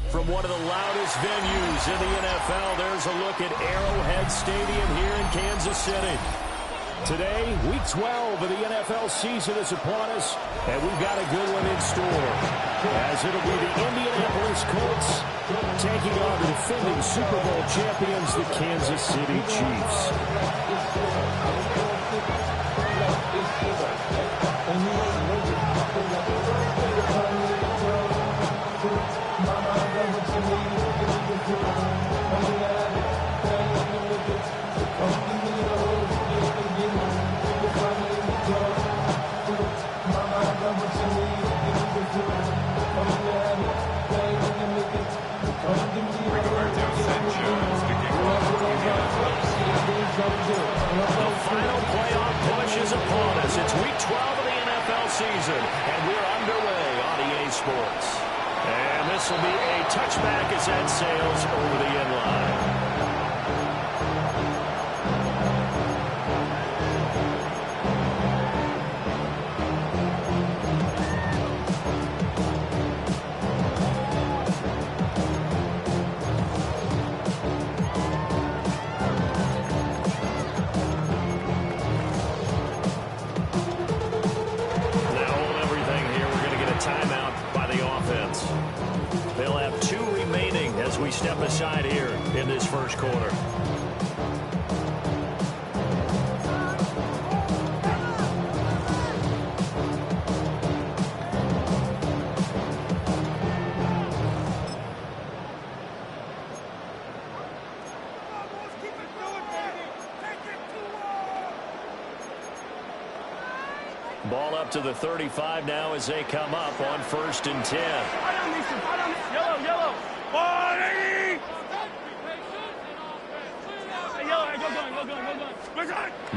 From one of the loudest venues in the NFL, there's a look at Arrowhead Stadium here in Kansas City. Today, Week 12 of the NFL season is upon us, and we've got a good one in store. As it'll be the Indianapolis Colts taking on the defending Super Bowl champions, the Kansas City Chiefs. The final playoff push is upon us. It's Week 12 of the NFL season, and we're underway on EA Sports. And this will be a touchback as that sails over the end line. We step aside here in this first quarter. Ball up to the 35 now as they come up on 1st and 10. Yellow, yellow.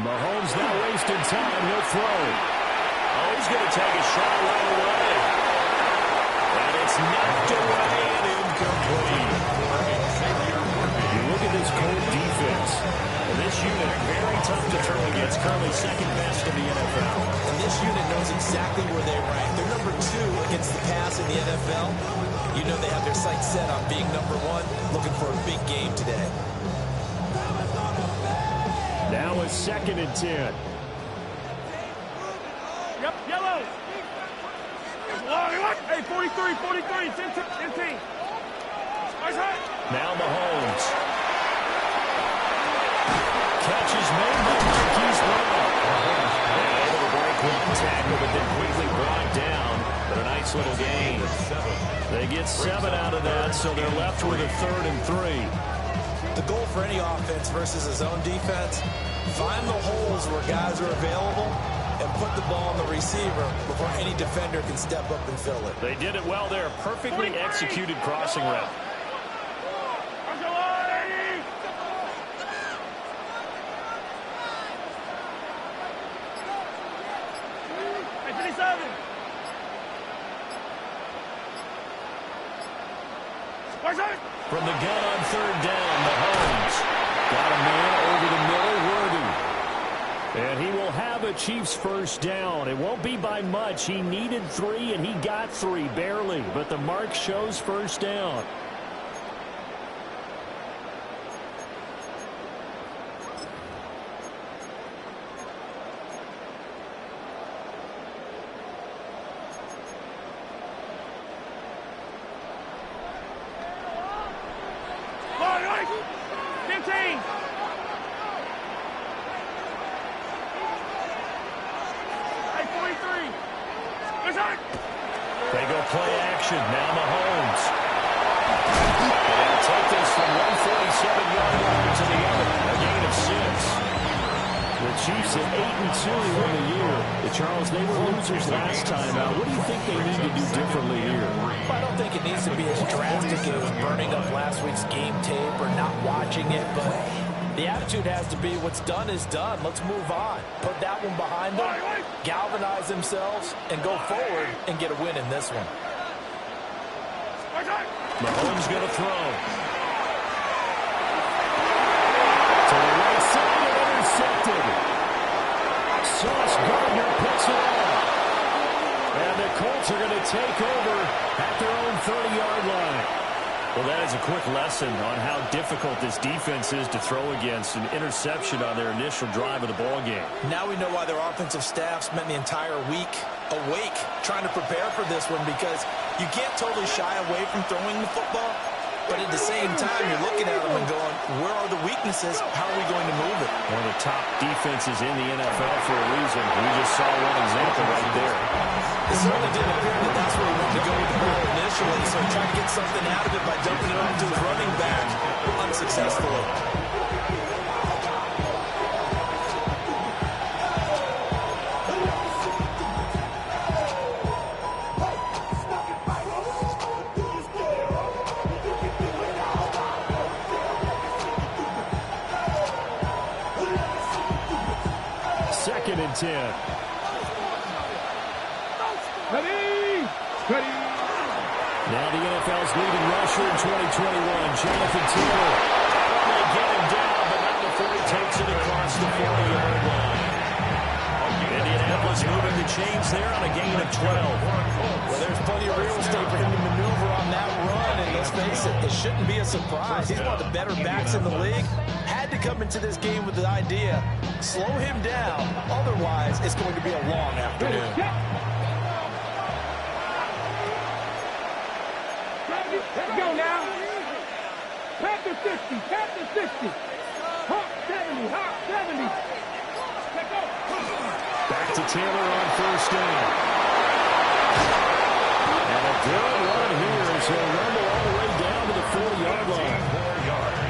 Mahomes not wasting time. He'll throw. Oh, he's going to take a shot right away. And it's knocked away and incomplete. You look at this Colt defense. And this unit, very tough to turn against. Currently second best in the NFL. And this unit knows exactly where they rank. They're number 2 against against the pass in the NFL, you know they have their sights set on being number one, looking for a big game today. Now a 2nd and 10. Yep, yellow. Hey, 43, 43, 10. Now Mahomes. Catch is made by Marquise Brown. Able to break with the tackle, but then quickly brought down. But a nice little gain. They get 7 out of that, so they're left with a 3rd and 3. The goal for any offense versus his own defense, find the holes where guys are available and put the ball on the receiver before any defender can step up and fill it. They did it well there. Perfectly executed crossing route. From the gun on 3rd down, Mahomes got a man over the middle, Worthy. And he will have a Chiefs first down. It won't be by much. He needed 3, and he got 3, barely. But the mark shows first down. They go play action. Now Mahomes. They'll take this from 147-yard line to the other. A gain of 6. The Chiefs at 8-2 on the year. Charles, they were losers last time out. What do you think they need to do differently here? I don't think it needs to be as drastic as burning up last week's game tape or not watching it, but the attitude has to be what's done is done. Let's move on. Put that one behind them, galvanize themselves, and go forward and get a win in this one. Mahomes going to throw. To the right side and intercepted. Sauce Gardner picks it up. And the Colts are going to take over at their own 30-yard line. Well, that is a quick lesson on how difficult this defense is to throw against. An interception on their initial drive of the ball game. Now we know why their offensive staff spent the entire week awake trying to prepare for this one, because you can't totally shy away from throwing the football, but at the same time you're looking at them and going, where are the weaknesses? How are we going to move it? One of the top defenses in the NFL for a reason. We just saw one example right there. It certainly didn't appear that that's where he wanted to go with the ball initially, so he tried to get something out of it by dumping it off to his running back unsuccessfully. Second and 10. Ready! Now the NFL's leading rusher in 2021, Jonathan Taylor. They get him down, but not before he takes it across the 40-yard line. Indianapolis moving the chains there on a gain of 12. Well, there's plenty of real estate for him to maneuver on that run, and let's face it, it shouldn't be a surprise. He's one of the better backs in the league. Had to come into this game with the idea, slow him down, otherwise it's going to be a long afternoon. Let's go now. Panther 60, Panther 60. Hawk 70, Hawk 70. Let's go. Back to Taylor on first down. And a good run here as he'll rumble all the way down to the 40-yard line.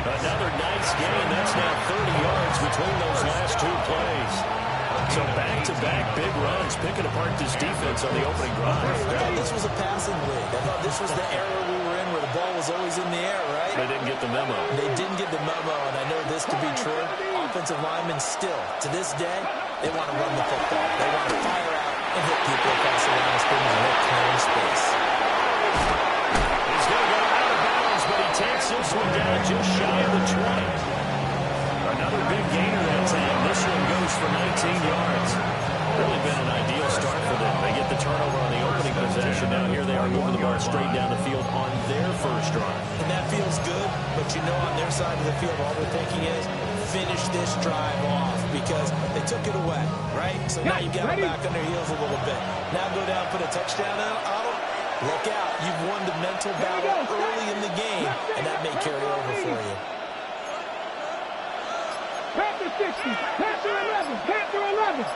Another nice gain. That's now 30 yards between those last 2 plays. So back-to-back big runs, picking apart this defense on the opening drive. I thought this was a passing league. I thought this was the era we were in where the ball was always in the air, right? They didn't get the memo. They didn't get the memo, and I know this to be true. Offensive linemen still, to this day, they want to run the football. They want to fire out and hit people across the line of scrimmage and hit clearing space. He's going to go out of bounds, but he takes this one down just shy of the 20. Another big gainer that time. This one goes for 19 yards. Really been an ideal start for them. They get the turnover on the opening possession. Now here they are moving the ball straight down the field on their first drive. And that feels good, but you know on their side of the field, all they're thinking is finish this drive off because they took it away, right? So now you've got them back on their heels a little bit. Now go down, put a touchdown on them. Look out. You've won the mental battle early in the game, and that may carry over for you. Panther 60, Panther 11, Panther 11.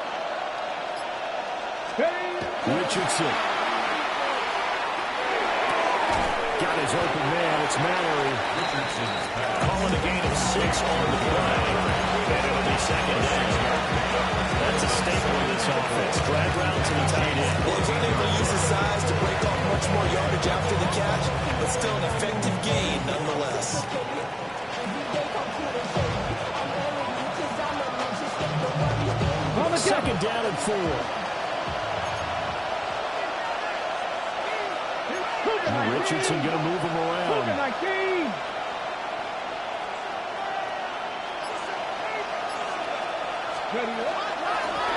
Richardson. Got his open man. It's Mallory. Calling a gain of 6 on the play. And it'll be second down. That's a staple in this offense. Drag route to the tight end. Well, he's unable to use his size to break off much more yardage after the catch, but still an effective gain nonetheless. Second down and 4. Richardson going to move him around.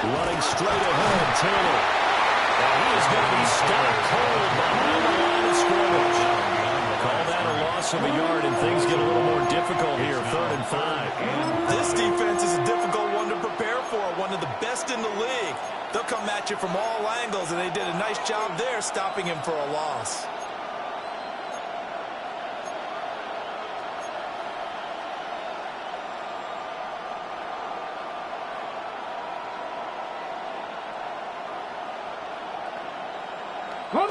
Running straight ahead, Taylor. And he is going to be stopped cold behind the line of scrimmage. Call that a loss of a yard, and things get a little more difficult here, 3rd and 5. This defense is a difficult one to prepare for, one of the best in the league. They'll come at you from all angles, and they did a nice job there stopping him for a loss.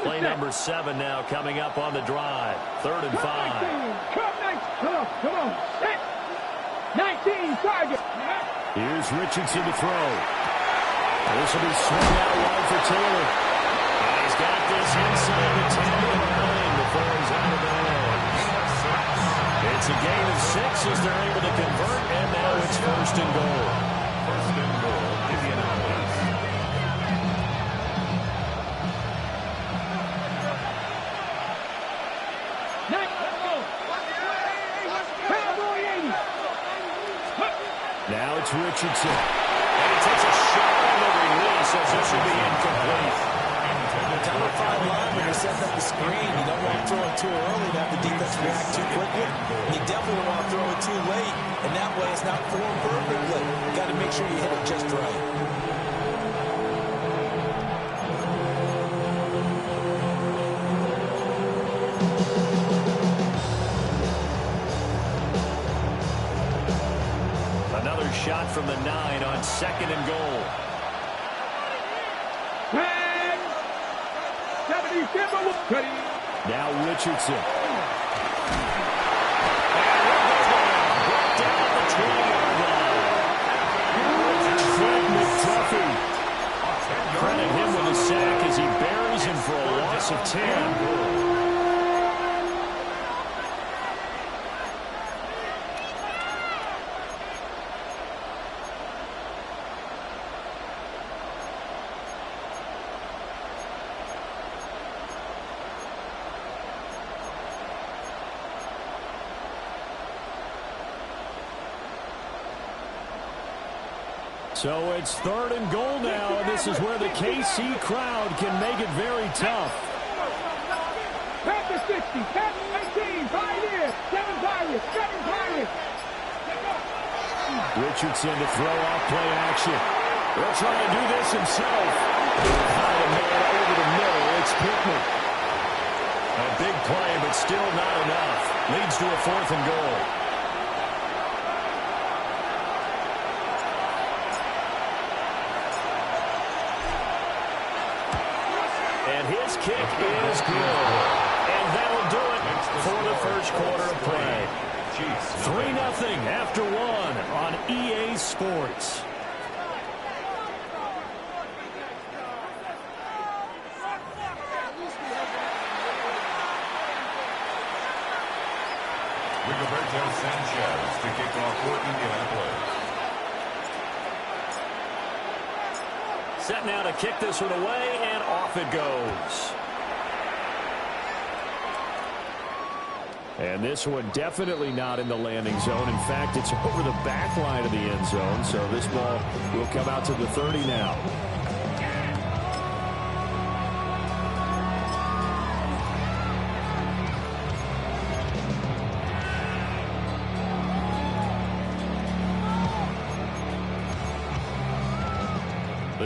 Play number 7 now coming up on the drive. 3rd and 5. Come on. Set. 19, target. Here's Richardson to throw. This will be swung out wide for Taylor. And he's got this inside the 10-line before he's out of bounds. It's a gain of 6 as they're able to convert, and now it's 1st and goal. 1st and goal, Indianapolis. Now it's Richardson. And he takes a shot on the release as this will be incomplete. Down the 5 line when you're setting up the screen. You don't want to throw it too early to have the defense react too quickly. You definitely don't want to throw it too late. And that way it's not formed perfectly. You got to make sure you hit it just right. Another shot from the 9 on 2nd and goal. Now Richardson. And down the 20-yard line. Fred McDuffie. Credit him with a sack as he buries him for a loss of 10. So it's 3rd and goal now, and this is where the KC crowd can make it very tough. Panther 60, Panther 18, Pioneer, 7 Pirates, 7 Pirates. Richardson to throw off play action. He'll try to do this himself. He'll find a man over the middle. It's Pittman. A big play, but still not enough. Leads to a 4th and goal. And his kick is good. And that'll do it for the first quarter of play. 3-0 after 1 on EA Sports. Rigoberto Sanchez to kick off for Indianapolis. Set now to kick this one away, and off it goes. And this one definitely not in the landing zone. In fact, it's over the back line of the end zone, so this ball will come out to the 30 now.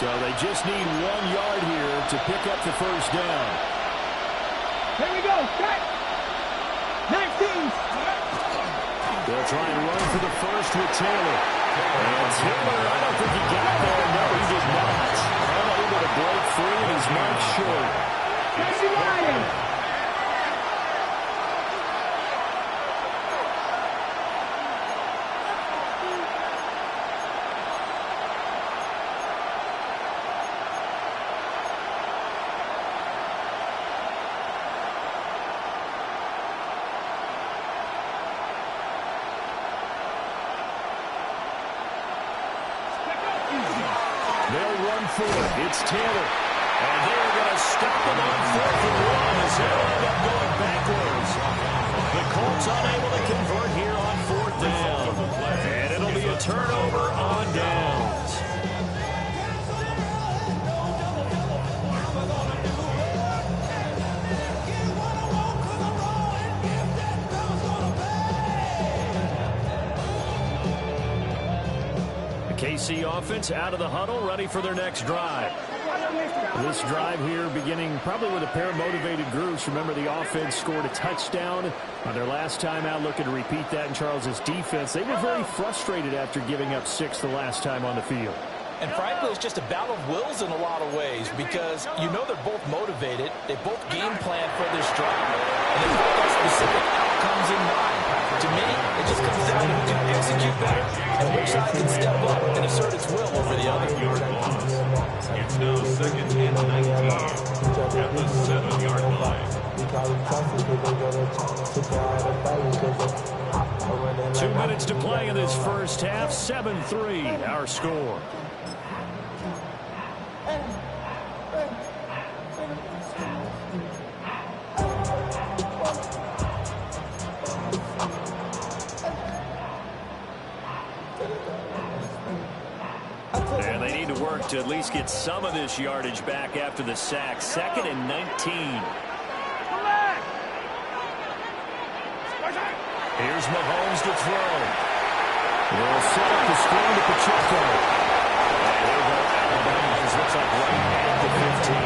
So they just need 1 yard here to pick up the first down. Here we go. Cut. 19. They'll try and run for the first with Taylor. And Taylor, I don't think he got there. No, he did not. Unable to break free, and he's marked short. Jesse Ryan. They'll run for it. It's Taylor. And they're going to stop him on 4th and 1 as he'll end up going backwards. The Colts unable to convert here on 4th down. And it'll be a turnover on downs. KC offense out of the huddle, ready for their next drive. This drive here beginning probably with a pair of motivated groups. Remember, the offense scored a touchdown on their last time out, looking to repeat that in Charles' defense. They were very frustrated after giving up 6 the last time on the field. And frankly, it's just a battle of wills in a lot of ways because you know they're both motivated. They both game plan for this drive. And they both have specific outcomes in mind. To me, it just comes down to who can execute better and which side can step up and assert its will over the other. It's now 2nd and 19 at the 7-yard line. 2 minutes to play in this first half. 7-3, our score. And they need to work to at least get some of this yardage back after the sack. 2nd and 19. Here's Mahomes to throw. They'll set up the screen to Pacheco. They'll go out of bounds. Looks like right at the 15.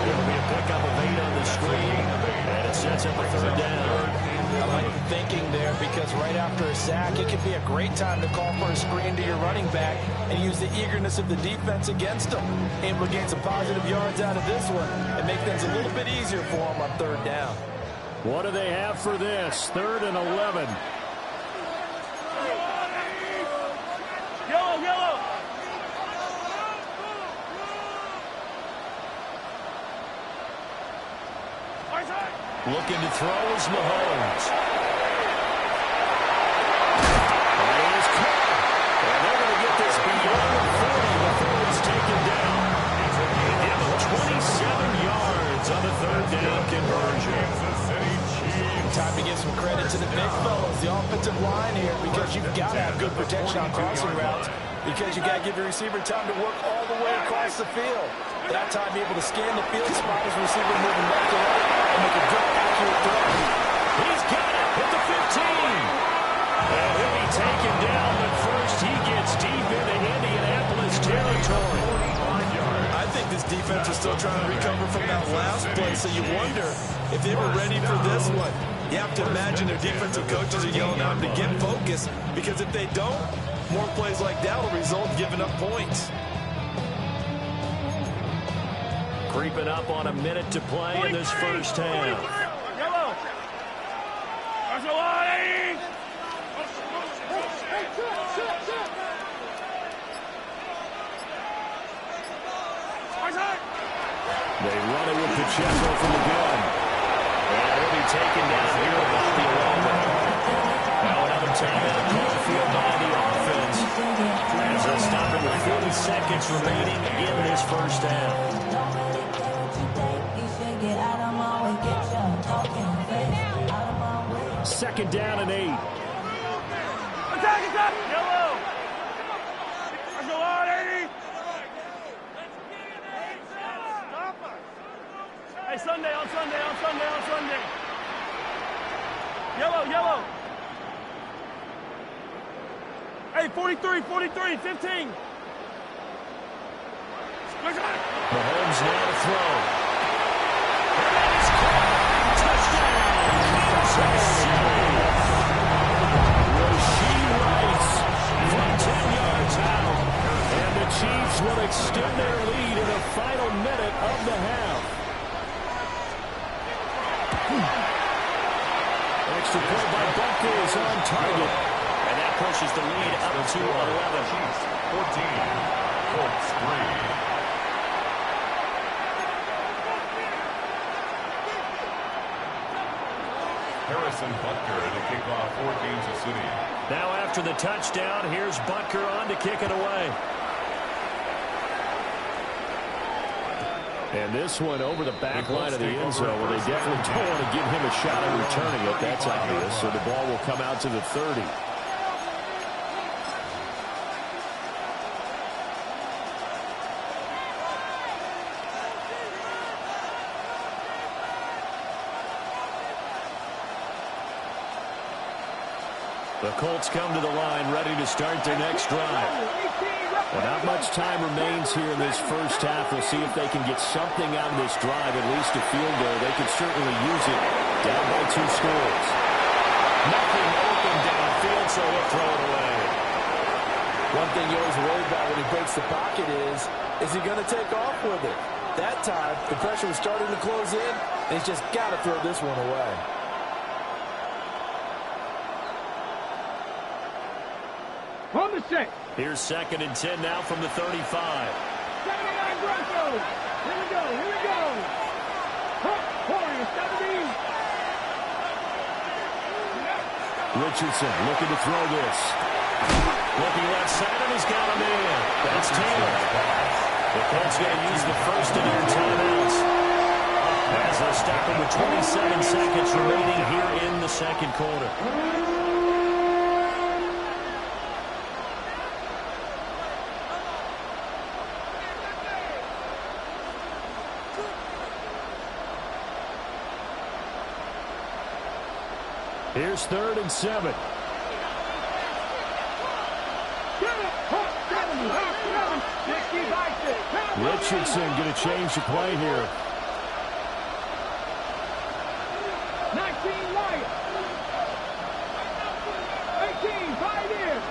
It'll be a pickup of 8 on the screen. And it sets up a 3rd down. I like the thinking there because right after a sack, it can be a great time to call for a screen to your running back and use the eagerness of the defense against them. Able to gain some positive yards out of this one and make things a little bit easier for them on 3rd down. What do they have for this? 3rd and 11. Yellow. Looking to throw is Mahomes. That is caught. And they're going to get this beyond the 40 before he's taken down. Give him 27 yards on the 3rd down conversion. Time to give some credit to the big fellas, the offensive line here, because you've got to have good protection on crossing routes because you got to give your receiver time to work all the way across the field. That time, be able to scan the field, spot his receiver moving left to right, and make a good, accurate throw. He's got it at the 15. And he'll be taken down, but first he gets deep into Indianapolis territory. I think this defense is still trying to recover from that last play, so you wonder if they were ready for this one. You have to imagine their defensive coaches are yelling at them to get focused, because if they don't, more plays like that will result in giving up points. Creeping up on a minute to play in this first half. Yellow. They run it with Pacheco from the gun. And he'll be taken down here about the 11. Now another timeout called field by the offense. As they'll stop it with 40 seconds remaining in this first half. 2nd down and 8. Attack! Yellow! Let's go on, 80! Hey, Sunday, on Sunday. Yellow. Hey, 43, 15. Mahomes now to throw. And it's caught. Touchdown, Kansas City. Rashee Rice from 10 yards out. And the Chiefs will extend their lead in the final minute of the half. Extra point by Bucker is on target. And that pushes the lead up to 11. Chiefs 14, Colts 3. Harrison Butker to kick off for Kansas City. Now after the touchdown, here's Butker on to kick it away. And this one over the back line of the end zone. Well, they definitely don't want to give him a shot at returning it. That's obvious. So the ball will come out to the 30. The Colts come to the line ready to start their next drive. Well, not much time remains here in this first half. We'll see if they can get something out of this drive, at least a field goal. They could certainly use it down by 2 scores. Nothing open downfield, so he'll throw it away. One thing you always worry about when he breaks the pocket is he going to take off with it? That time, the pressure was starting to close in, and he's just got to throw this one away. On the set. Here's 2nd and 10 now from the 35. 79 Broncos. Here we go. Here we go. Warriors 70. Richardson looking to throw this. Looking left side, and he's got him in. That's Taylor. The Colts going to use the first of their timeouts as they'll stop him with 27 seconds remaining here in the second quarter. Here's 3rd and 7. Richardson going to change the play here. 19 Lions. 18 Pioneers.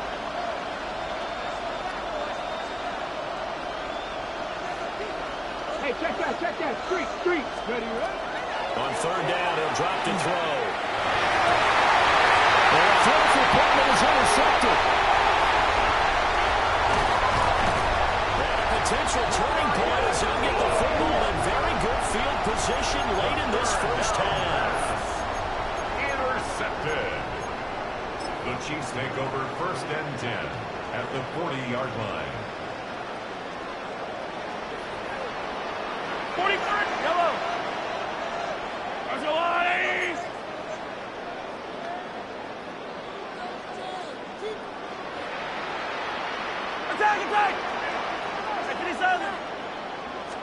Hey, check that. Street. Ready, right? On 3rd down, he'll drop to throw. And the throw for Portland is intercepted. And a potential turning point as he'll get the football in very good field position late in this first half. Intercepted. The Chiefs take over 1st and 10 at the 40-yard line. 41, yellow. There's a lot.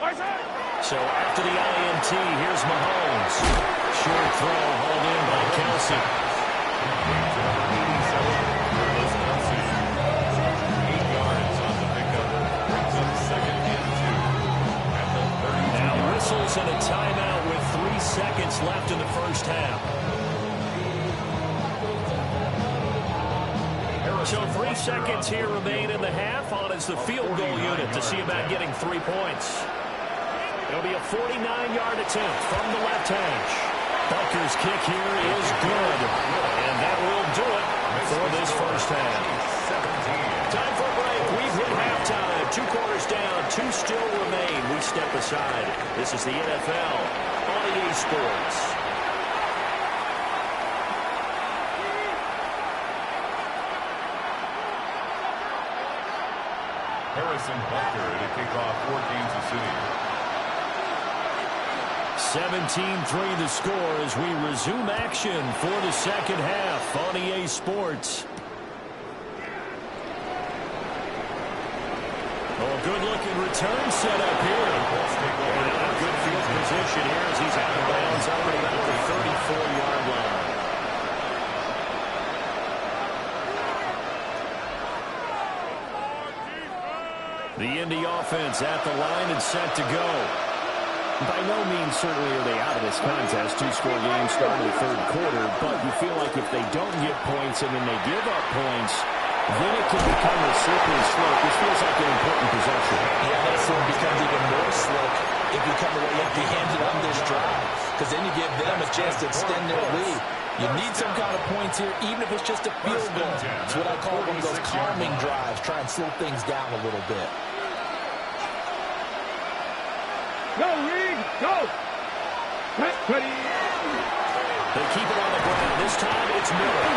Attack! So after the INT, here's Mahomes. Short throw hauled in by Kelsey. 8 yards on the pickup. Brings up 2nd and 2 at the 30. Now whistles and a timeout with 3 seconds left in the first half. So 3 seconds here remain in the half. On is the field goal unit to see about getting 3 points. It'll be a 49-yard attempt from the left hash. Bucker's kick here is good. And that will do it for this first half. Time for a break. We've hit halftime. 2 quarters down. 2 still remain. We step aside. This is the NFL on EA Sports. Harrison Butker to kick off for Kansas City. 17-3 the score as we resume action for the second half on EA Sports. Oh, good-looking return set up here. And a good field position here as he's out of bounds up at about the 34-yard line. The Indy offense at the line and set to go. By no means certainly are they out of this contest. Two-score game start of the third quarter, but you feel like if they don't get points and then they give up points, then it can become a slippery slope. This feels like an important possession. Yeah, that slope becomes even more slow if you come away empty-handed on this drive, because then you give them a chance to extend their lead. You need some kind of points here, even if it's just a field goal. It's what I call one of those calming drives. Try and slow things down a little bit. Go, Reed, go! Ready. They keep it on the ground. This time it's Miller.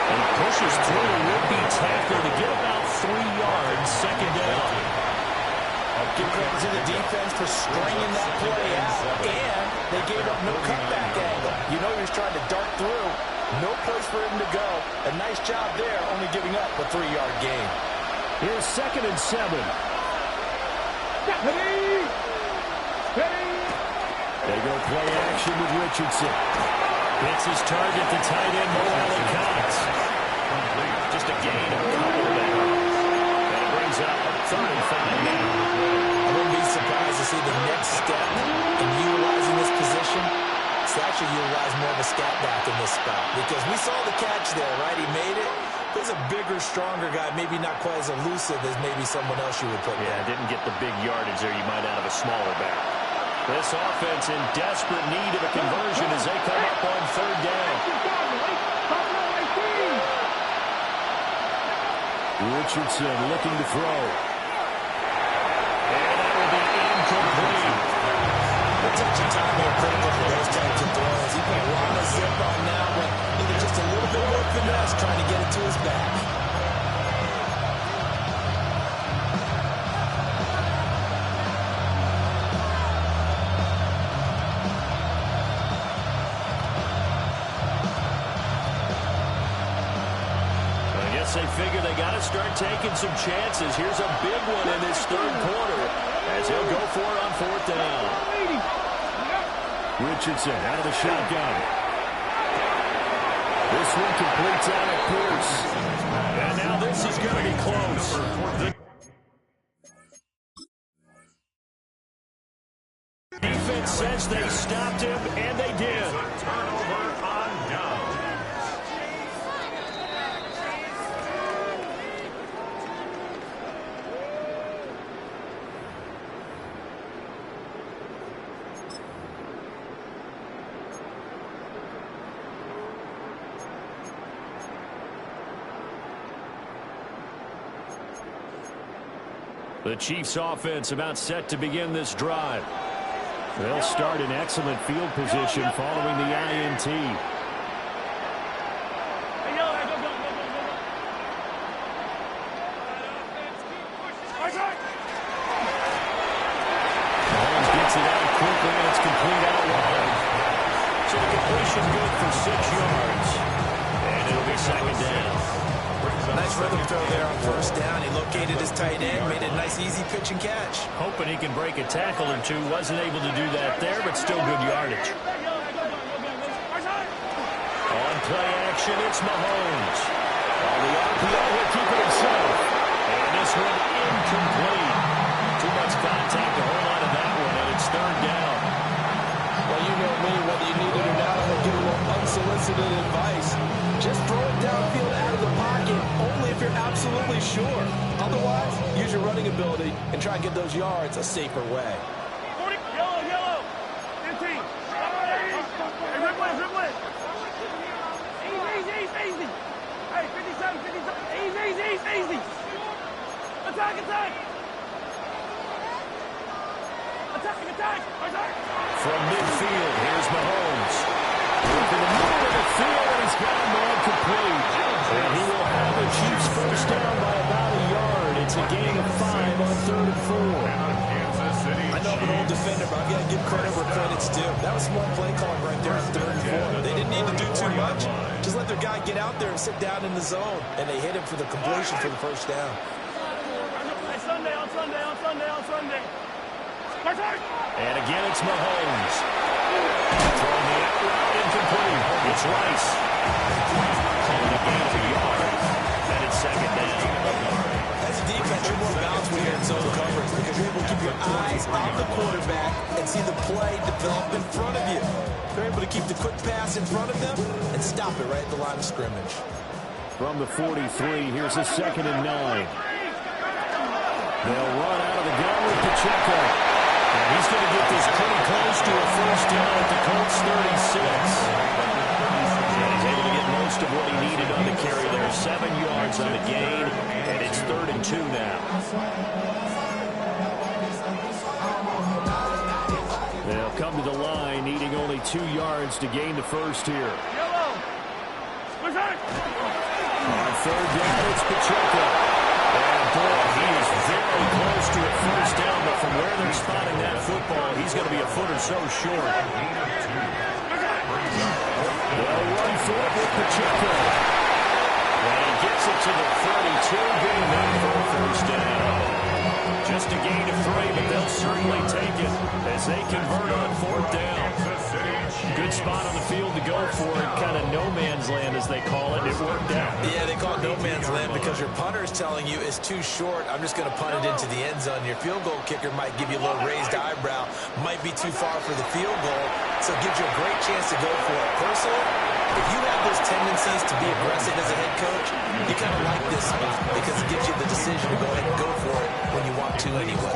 And he pushes through a would-be tackler to get about 3 yards, second down. Give credit to the defense for stringing that play out, and they gave up no cutback angle. You know he was trying to dart through. No place for him to go. A nice job there, only giving up a 3-yard gain. Here's 2nd and 7. Ready. Ready. They go play action with Richardson. Hits his target, the tight end, Mo Cox. Just a gain of a couple there. And it brings up 3rd and 5 now. I wouldn't be surprised to see the next step in utilizing this position. It's actually utilize more of a scat back in this spot, because we saw the catch there, right? He made it. There's a bigger, stronger guy, maybe not quite as elusive as maybe someone else you would put there. Yeah, didn't get the big yardage there you might out of a smaller back. This offense in desperate need of a conversion as they come up on 3rd down. Richardson looking to throw. And that will be incomplete. The touch and time are critical for those types of throws. He put a lot of zip on now, but needed just a little bit more finesse trying to get it to his back. They figure they got to start taking some chances. Here's a big one in this 3rd quarter as he'll go for it on 4th down. Richardson out of the shotgun. This one completes out at Pierce. And now this is going to be close. Defense says they stopped him, and they did. Turnover on down. The Chiefs offense about set to begin this drive. They'll start in excellent field position following the INT. Mahomes gets it out quickly, and it's complete out wide. So the completion good for 6 yards. And it'll be 2nd down. Nice rhythm throw there on 1st down. He located his tight end, made a nice easy pitch and catch. Hoping he can break a tackle or two. Wasn't able to do that there, but still good yardage. On play action, it's Mahomes. On the RPO, he'll keep it himself. And this one incomplete. Too much contact to hold on to that one, and it's 3rd down. Well, you know me, whether you need it or not, I'm going to give a little unsolicited advice. Just throw it downfield out of the pocket, only if you're absolutely sure. Otherwise, use your running ability and try and get those yards a safer way. Yellow. 15. Hey, rip it. Easy. Hey, 57. Easy. Attack. From midfield, here's Mahomes. Into the middle of the field, and he's got a man complete. And he will have the Chiefs 1st down by about a yard. It's a gain of 5 on 3rd and 4. I know I'm an old defender, but I've got to give credit where credit's due. That was smart play calling right there on 3rd and 4. They didn't need to do too much. Just let their guy get out there and sit down in the zone. And they hit him for the completion for the 1st down. On Sunday. And again, it's Mahomes. Throwing the out route incomplete. It's Rice. Calling a gain of a yard. And it's 2nd down. As a defense, you're more balanced when you're in zone coverage. see the play develop in front of you. They're able to keep the quick pass in front of them and stop it right at the line of scrimmage. From the 43, here's a 2nd and 9. They'll run out of the gun with Pacheco. And he's going to get this pretty close to a first down at the Colts 36. And he's able to get most of what he needed on the carry there. 7 yards on the gain, and it's 3rd and 2 now. They'll come to the line, needing only 2 yards to gain the first here. On 3rd down, it's Pacheco. And boy, he is very close to a first down, but from where they're spotting that football, he's going to be a foot or so short. They'll run for it with Pacheco. And he gets it to the 32, getting that for a first down. Just a gain of 3, but they'll certainly take it as they convert on 4th down. Good spot on the field to go for it. Kind of no man's land, as they call it. It worked out. Yeah, they call it no man's land because your punter is telling you it's too short. I'm just going to punt it into the end zone. Your field goal kicker might give you a little raised eyebrow. Might be too far for the field goal, so it gives you a great chance to go for it. Personally, if you have those tendencies to be aggressive as a head coach, you kind of like this spot because it gives you the decision to go ahead and go for it when you want to anyway.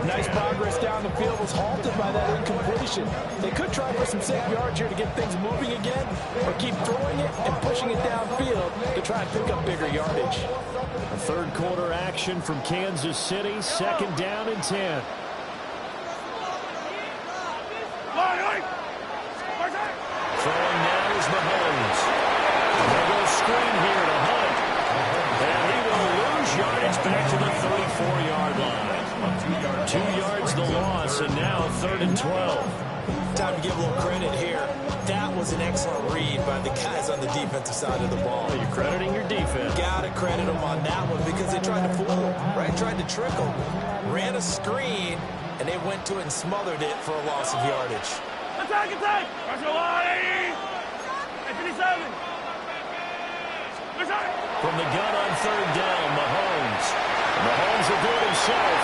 Nice progress down the field was halted by that incompletion. They could try for some safe yards here to get things moving again, or keep throwing it and pushing it downfield to try and pick up bigger yardage. A 3rd quarter action from Kansas City, 2nd down and 10. Throwing now is Mahomes. They go screen here to Hunt. And he will lose yardage back to the 34-yard line. 2 yards the loss, and now 3rd and 12. Time to give a little credit here. That was an excellent read by the guys on the defensive side of the ball. You're crediting your defense. Gotta credit them on that one because they tried to fool him, right? Tried to trick him. Ran a screen, and they went to it and smothered it for a loss of yardage. Attack! Pressure line! 57! From the gun on 3rd down, Mahomes. Mahomes will do it himself.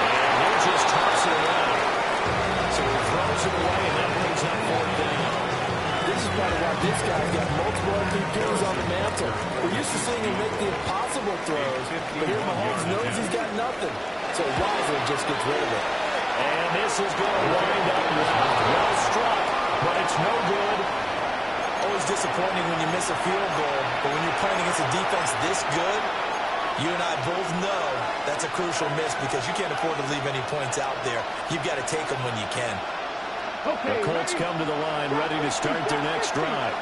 And he'll just toss it around. So he throws it away, and that brings up 4th down. This is part of why this guy's got multiple MVPs on the mantle. We're used to seeing him make the impossible throws, but here Mahomes knows he's got nothing, so wisely just gets rid of it. And this is going to wind up well struck, but it's no good. Always disappointing when you miss a field goal, but when you're playing against a defense this good, you and I both know that's a crucial miss because you can't afford to leave any points out there. You've got to take them when you can. The Colts come to the line ready to start their next drive.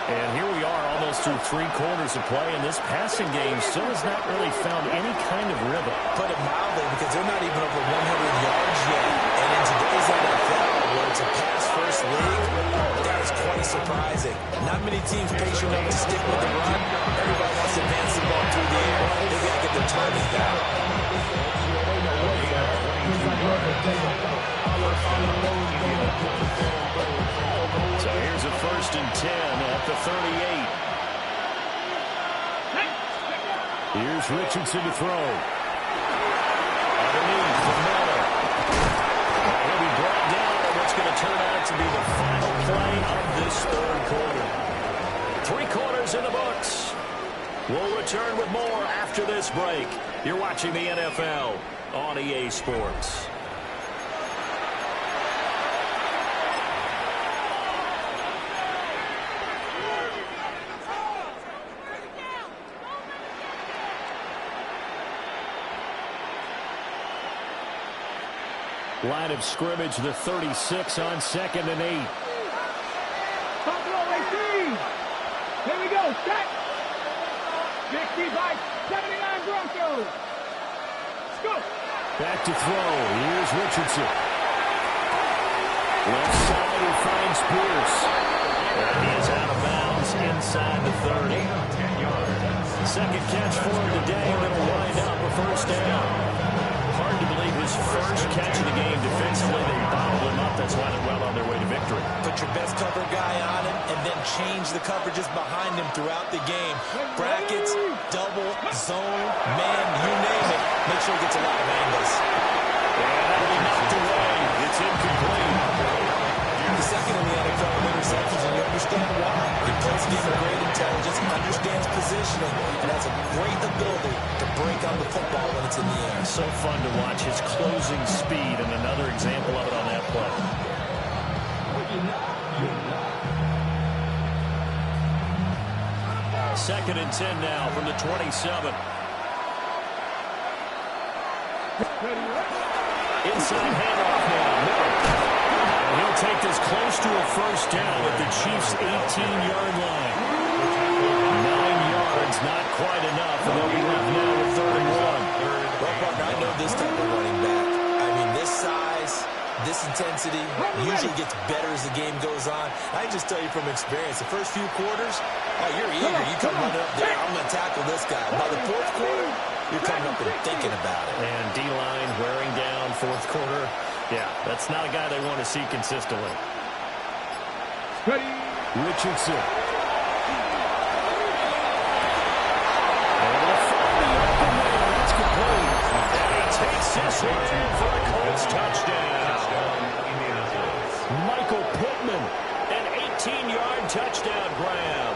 And here we are almost through 3 quarters of play, and this passing game still has not really found any kind of rhythm. Put it mildly, because they're not even over 100 yards yet. And in today's NFL, where it's a pass-first league, that is quite surprising. Not many teams patient enough to stick with the run. Everybody wants to advance the ball through the air. They've got to get their timing down. So here's a 1st and 10 at the 38. Here's Richardson to throw. Underneath the Miller. He'll be brought down on what's going to turn out to be the final play of this 3rd quarter. 3 quarters in the books. We'll return with more after this break. You're watching the NFL on EA Sports. Line of scrimmage, the 36 on 2nd and 8. Buffalo 18. Here we go. Set. 55, 79 Broncos. Let's go. Back to throw. Here's Richardson. Left side, he finds Pierce. And he is out of bounds inside the 30. 2nd catch for him today, and it'll wind up a first down. Hard to believe his first catch of the game defensively. They bottled him up. That's why they're well on their way to victory. Put your best cover guy on him and then change the coverages behind him throughout the game. Brackets, double, zone, man, you name it. Make sure he gets a lot of angles. And that'll be knocked away. It's understand why. He plays the game with great intelligence, understands positioning, and has a great ability to break on the football when it's in the air. So fun to watch his closing speed, and another example of it on that play. Second and 10 now from the 27. Inside handoff now. And he'll take this close to a first down at the Chiefs' 18-yard line. 9 yards, not quite enough, and they'll be left now with 3rd and 1. Well, partner, I know this type of running back. I mean, this size, this intensity usually gets better as the game goes on. I can just tell you from experience, the first few quarters, oh, you're eager. You come running up there, I'm going to tackle this guy. By the 4th quarter, you're coming up and thinking about it. And D-line wearing down 4th quarter. Yeah, that's not a guy they want to see consistently. Richardson. Able to find the open man. That's complete. And he takes this one in for a Colts touchdown. Michael Pittman, an 18-yard touchdown grab.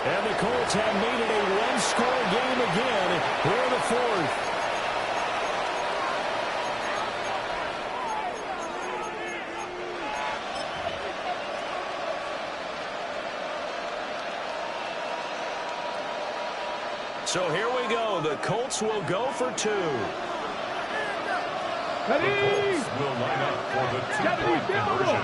And the Colts have made it a one-score game again here in the 4th. So here we go. The Colts will go for 2. The Colts will line up for the 2-point conversion.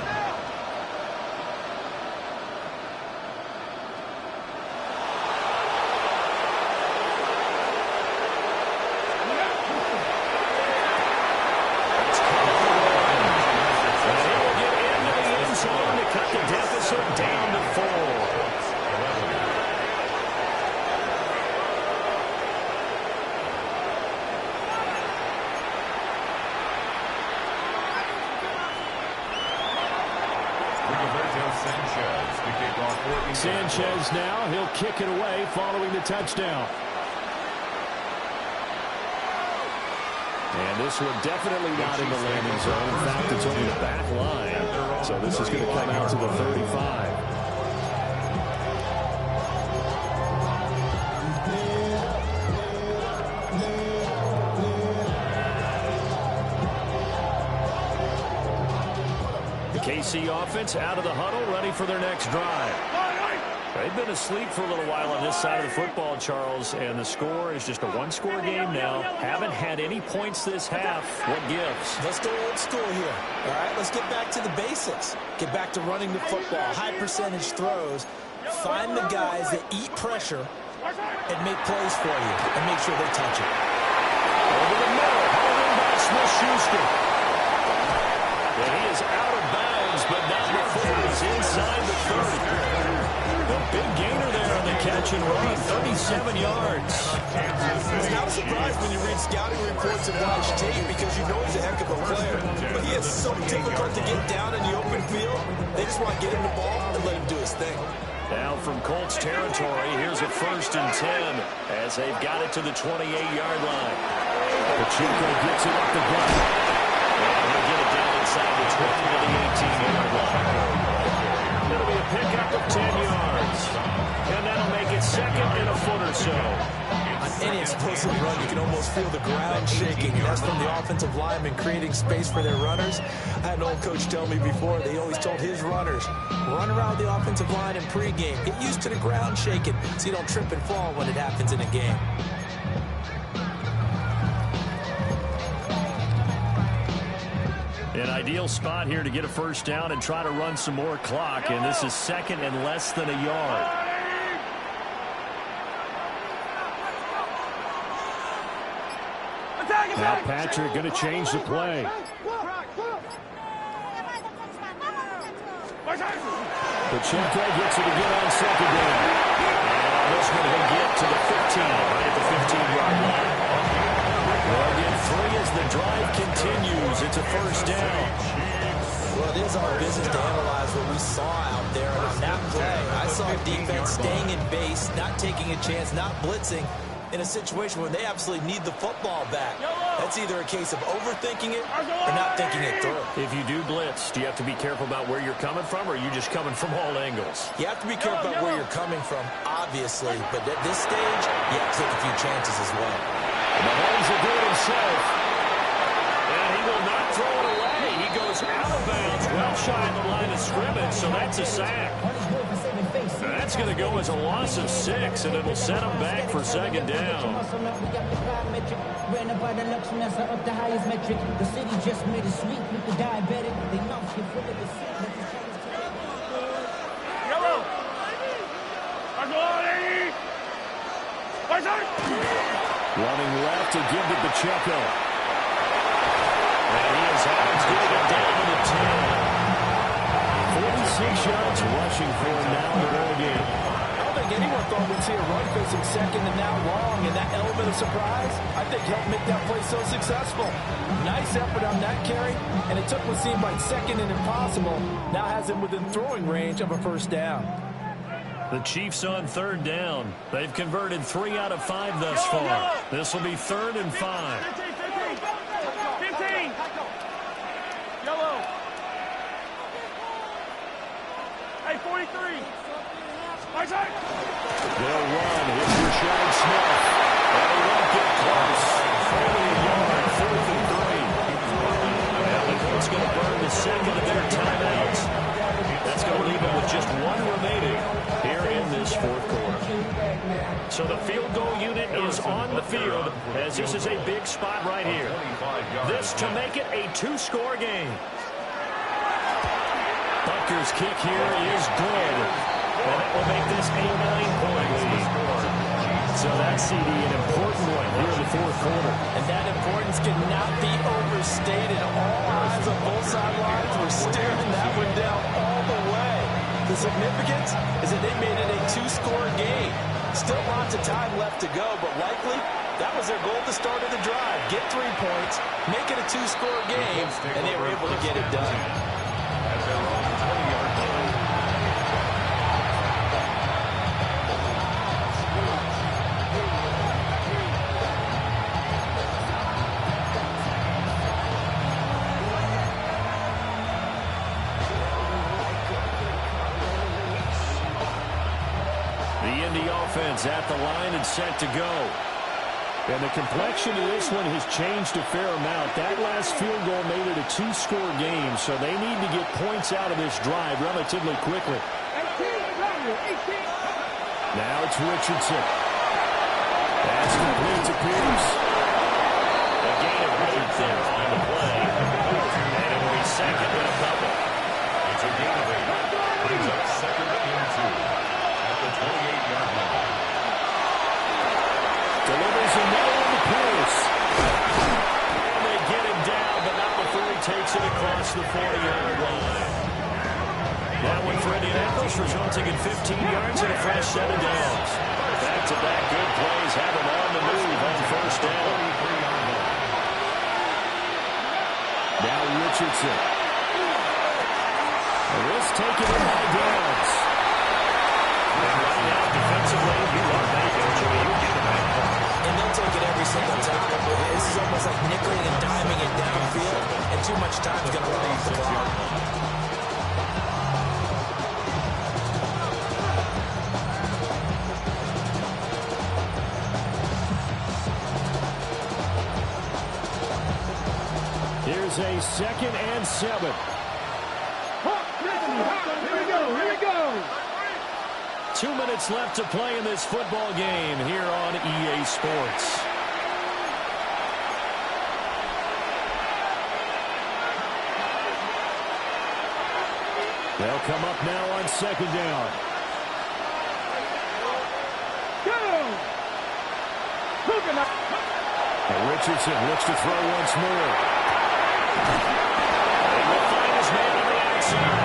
Sanchez now, he'll kick it away following the touchdown. And this one definitely not in the landing zone. In fact, it's over the back line. So this is going to come out to the 35. The KC offense out of the huddle, ready for their next drive. They've been asleep for a little while on this side of the football, Charles, and the score is just a one-score game now. Haven't had any points this half. What gives? Let's go old school here. All right, let's get back to the basics. Get back to running the football, high percentage throws. Find the guys that eat pressure and make plays for you and make sure they touch it. Over the middle, holding by Smith-Schuster. And he is out of bounds, but not before he's inside the 30. A big gainer there on the catch and run, 37 yards. It's not a surprise when you read scouting reports and watch tape because you know he's a heck of a player. But he is so difficult to get down in the open field. They just want to get him the ball and let him do his thing. Now from Colts territory, here's a 1st and 10 as they've got it to the 28-yard line. Pacheco gets it up the gut. And he'll get it down inside the 20 to the 18-yard line. It'll be a pickup of 10 yards. And that'll make it 2nd and a foot or so. On any explosive run, you can almost feel the ground shaking. And that's from the offensive linemen creating space for their runners. I had an old coach tell me before, they always told his runners, run around the offensive line in pregame. Get used to the ground shaking so you don't trip and fall when it happens in a game. An ideal spot here to get a first down and try to run some more clock. And this is 2nd and less than a yard. Now Patrick going to change the play. Pacheco gets it again on 2nd down. And this one will get to the 15, right at the 15-yard line. Well, again, 3 as the drive continues. It's a first down. Well, it is our business to analyze what we saw out there. And on that play, I saw defense staying in base, not taking a chance, not blitzing, in a situation where they absolutely need the football back. That's either a case of overthinking it or not thinking it through. If you do blitz, do you have to be careful about where you're coming from, or are you just coming from all angles? You have to be careful about where you're coming from, obviously, but at this stage, you have to take a few chances as well. Mahomes will do it himself. And he will not throw it away. He goes out of bounds, well shy of the line of scrimmage, so that's a sack. That's going to go as a loss of 6, and it'll set him back for second down. Running left to give to Pacheco. And he is out. It's going to get down to the 10. 46 yards rushing for him now in the ball game. I don't think anyone thought we'd see a run facing second and now long, and that element of surprise, I think, helped make that play so successful. Nice effort on that carry, and it took what seemed like second and impossible, now has him within throwing range of a first down. The Chiefs on third down. They've converted 3 out of 5 thus far. This will be 3rd and 5. 15. Yellow. Hey, 43. They'll run. Here's Rashad Smith. And he won't get close. Only a yard, 4th and 3. Well, the Colts going to burn the second of their timeouts. That's going to leave them with just 1 remaining here in this 4th quarter. So the field goal unit is on the field, as this is a big spot right here. This to make it a 2-score game. Butker's kick here is good. And it will make this a 9-point lead. So that's, CD, an important one here in the 4th quarter. And that importance cannot be overstated. All eyes on both sidelines were staring that one down all the way. The significance is that they made it a 2-score game. Still lots of time left to go, but likely that was their goal to start of the drive. Get 3 points, make it a 2-score game, and they were able to get it done. At their own 20-yard line. Offense at the line and set to go. And the complexion of this one has changed a fair amount. That last field goal made it a 2-score game, so they need to get points out of this drive relatively quickly. Now it's Richardson. Pass complete to Pierce. A gain of 8 there on the play. And it will be second with a couple. It's a gain of 8. Brings up 2nd and 2. At the 28-yard line. Delivers another one to Pierce. And they get him down, but not before he takes it across the 40-yard line. That one for Indianapolis, resulting in 15 yards and a fresh set of downs. Back-to-back good plays have him on the move on 1st down. Now Richardson. This taken in by Downs. And right now, defensively, you love that, don't you? You get the back. And they'll take it every single time. This is almost like nickeling and diming it downfield, and too much time is going to run off the clock. Here's a 2nd and 7. Here we go. 2 minutes left to play in this football game here on EA Sports. They'll come up now on 2nd down. And Richardson looks to throw once more. He will find his man on the outside.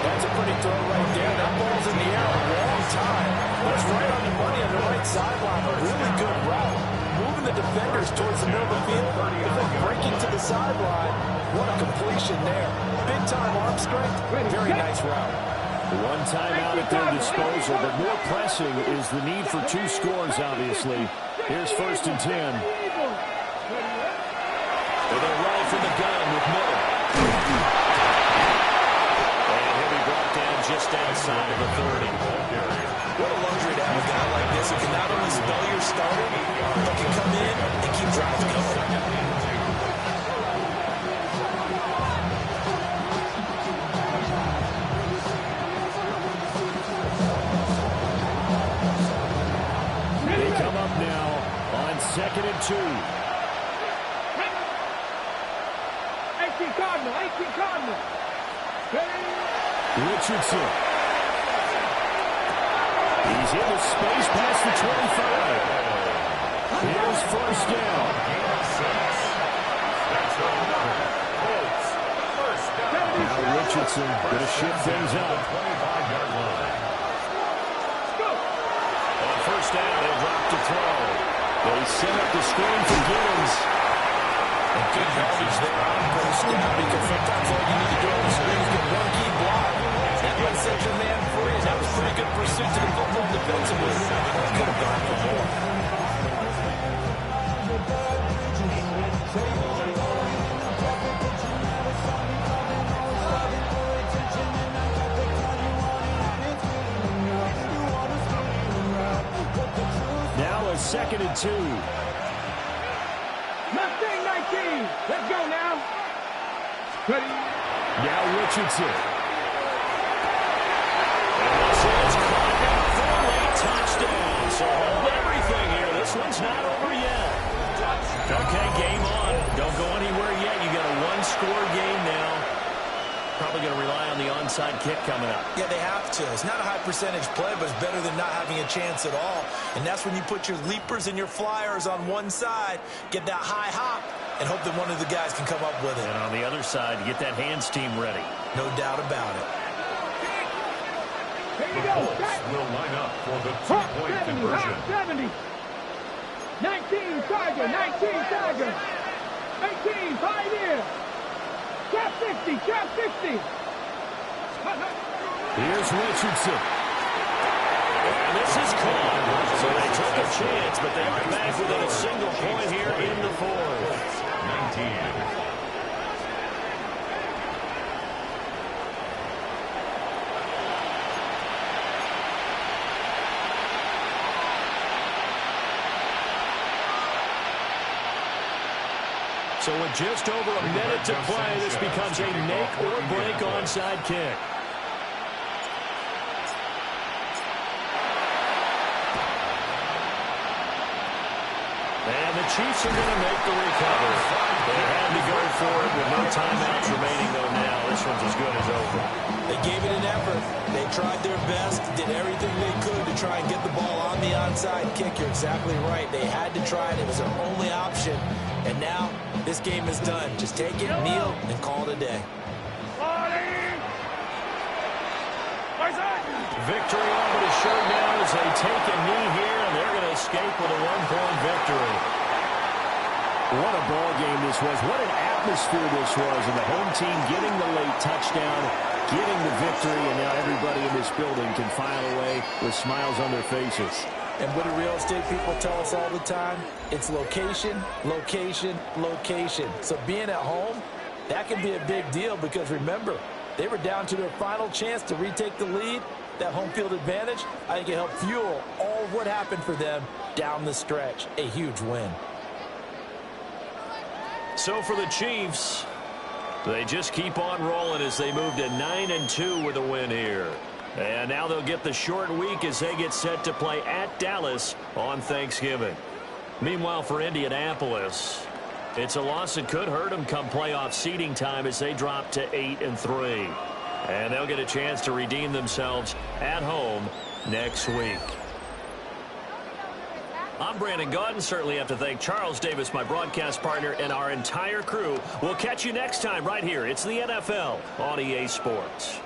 That's a pretty throw right there. That ball's in the air a long time. But it's right on the money on the right sideline. A really good route. Moving the defenders towards the middle of the field, and then breaking to the sideline. What a completion there. Big-time arm strength. Very nice route. One timeout at their disposal, but more pressing is the need for 2 scores, obviously. Here's 1st and 10. They're going to roll from the gun with Miller. And he'll be brought down just outside of the 30. What a luxury to have a guy like this who can not only spell your starter, but can come in and keep drives going. They come up now on 2nd and 2. 18 Cardinal, 18 Cardinal. Richardson. He's in the space past the 25. Here's 1st down. Now Richardson going to shift things up. On 1st down, he'll drop to throw. They set up the screen for Gibbons. And good yardage there on 1st down, because sometimes all you need to do on the screen is get one key block. That might set your man free. That was pretty good pursuit to the football defensively. Could have gone for more. Now a 2nd and 2. Mustang 19. Let's go now. Ready? Now Richardson. And this is caught down for a late touchdown. So hold everything here. This one's not over yet. Okay, game on. Don't go anywhere yet. You got a 1-score game now. Probably going to rely on the onside kick coming up. Yeah, they have to. It's not a high percentage play, but it's better than not having a chance at all. And that's when you put your leapers and your flyers on one side, get that high hop, and hope that one of the guys can come up with it. And on the other side, get that hands team ready. No doubt about it. Here you The go. Colts will line up for the Hot 2-point 70, conversion. hot 70. 19 Tiger, 19 Tiger. 18 Pioneer. Cap 60, cap 60. Here's Richardson. And this is caught. So they took a chance, but they are back within a single point here in the 4th. 19. So with just over a minute to play, this becomes a make or break onside kick. And the Chiefs are going to make the recovery. They had to go for it with no timeouts remaining, though, now. This one's as good as over. They gave it an effort. They tried their best, did everything they could to try and get the ball on the onside kick. You're exactly right. They had to try it. It was their only option. And now this game is done. Just take it, kneel, and call it a day. Victory over the shirt now as they take a knee here, and they're going to escape with a 1-point victory. What a ball game this was. What an atmosphere this was. And the home team getting the late touchdown, getting the victory, and now everybody in this building can file away with smiles on their faces. And what do real estate people tell us all the time? It's location, location, location. So being at home, that can be a big deal because remember, they were down to their final chance to retake the lead. That home field advantage, I think it helped fuel all of what happened for them down the stretch. A huge win. So for the Chiefs, they just keep on rolling as they move to 9-2 with a win here. And now they'll get the short week as they get set to play at Dallas on Thanksgiving. Meanwhile, for Indianapolis, it's a loss that could hurt them come playoff seeding time as they drop to 8-3. And they'll get a chance to redeem themselves at home next week. I'm Brandon Gaudin. Certainly have to thank Charles Davis, my broadcast partner, and our entire crew. We'll catch you next time right here. It's the NFL on EA Sports.